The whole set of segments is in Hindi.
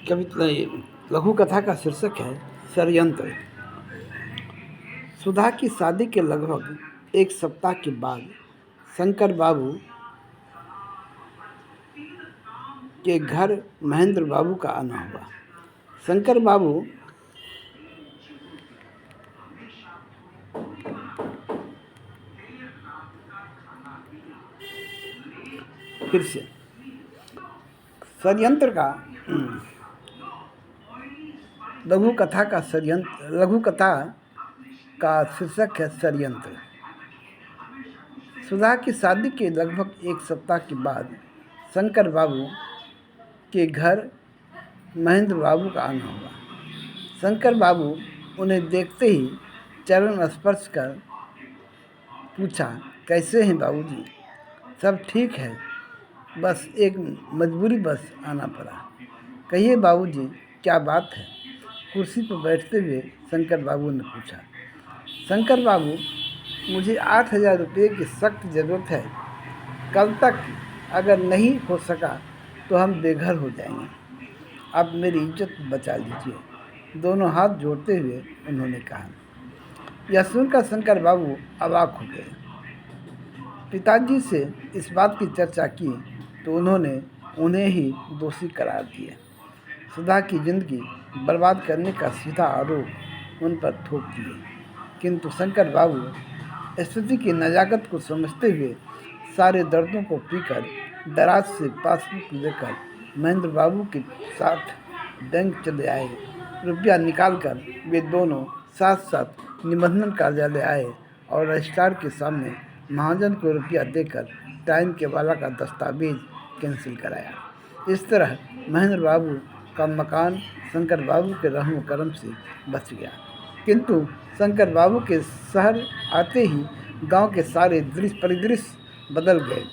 कविता लघु कथा का शीर्षक है षड्यंत्र। सुधा की शादी के लगभग एक सप्ताह के बाद शंकर बाबू के घर महेंद्र बाबू का आना हुआ। शंकर बाबू फिर से षड्यंत्र का लघु कथा का शीर्षक है षड्यंत्र। सुधा की शादी के लगभग एक सप्ताह के बाद शंकर बाबू के घर महेंद्र बाबू का आना हुआ। शंकर बाबू उन्हें देखते ही चरण स्पर्श कर पूछा, कैसे हैं बाबूजी? सब ठीक है, बस एक मजबूरी बस आना पड़ा। कहिए बाबूजी, क्या बात है? कुर्सी पर बैठते हुए शंकर बाबू ने पूछा। शंकर बाबू, मुझे 8,000 रुपये की सख्त ज़रूरत है। कल तक अगर नहीं हो सका तो हम बेघर हो जाएंगे। आप मेरी इज्जत बचा लीजिए। दोनों हाथ जोड़ते हुए उन्होंने कहा। यह सुनकर शंकर बाबू अवाक हो गए। पिताजी से इस बात की चर्चा की तो उन्होंने उन्हें ही दोषी करार दिया। सुधा की जिंदगी बर्बाद करने का सीधा आरोप उन पर थोप दिए। किंतु शंकर बाबू स्थिति की नजाकत को समझते हुए सारे दर्दों को पीकर दराज से पासबुक लेकर महेंद्र बाबू के साथ बैंक चले आए। रुपया निकालकर वे दोनों साथ साथ निबंधन कार्यालय आए और रजिस्ट्रार के सामने महाजन को रुपया देकर टाइम के वाला का दस्तावेज कैंसिल कराया। इस तरह महेंद्र बाबू का मकान शंकर बाबू के रहम करम से बच गया। किंतु शंकर बाबू के शहर आते ही गांव के सारे परिदृश्य बदल गए।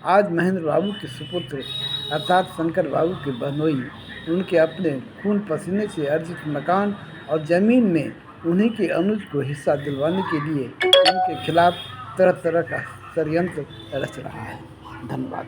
आज महेंद्र बाबू के सुपुत्र अर्थात शंकर बाबू के बहनोई उनके अपने खून पसीने से अर्जित मकान और ज़मीन में उन्हीं के अनुज को हिस्सा दिलवाने के लिए उनके खिलाफ तरह तरह का षड्यंत्र रच रहा है। धन्यवाद।